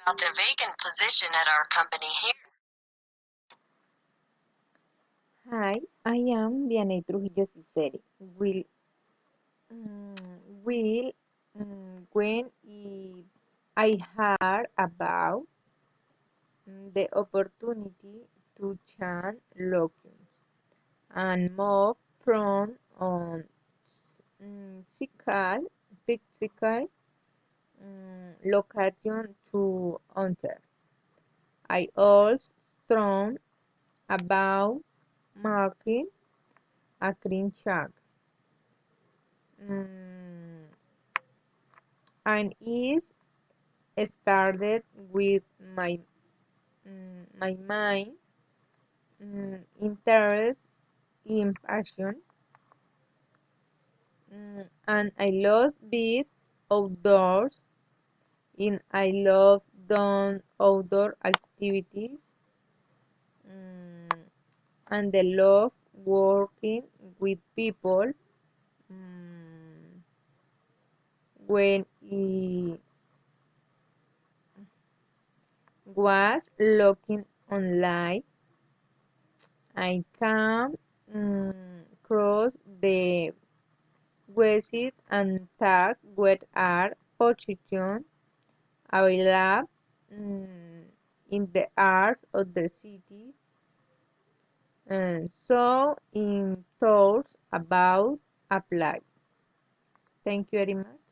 about the vacant position at our company here. Hi, I am Vianney Trujillo Ciceri. Will when I heard about the opportunity to change locutions and move from on physical location to enter. I also thought about marking a green check. Mm, and it started with my mind interest in passion, and I love being outdoors and I love doing outdoor activities, mm, and I love working with people when I was looking online. I came across the website and tag what are positions available in the art of the city, and so in thoughts about apply. Thank you very much.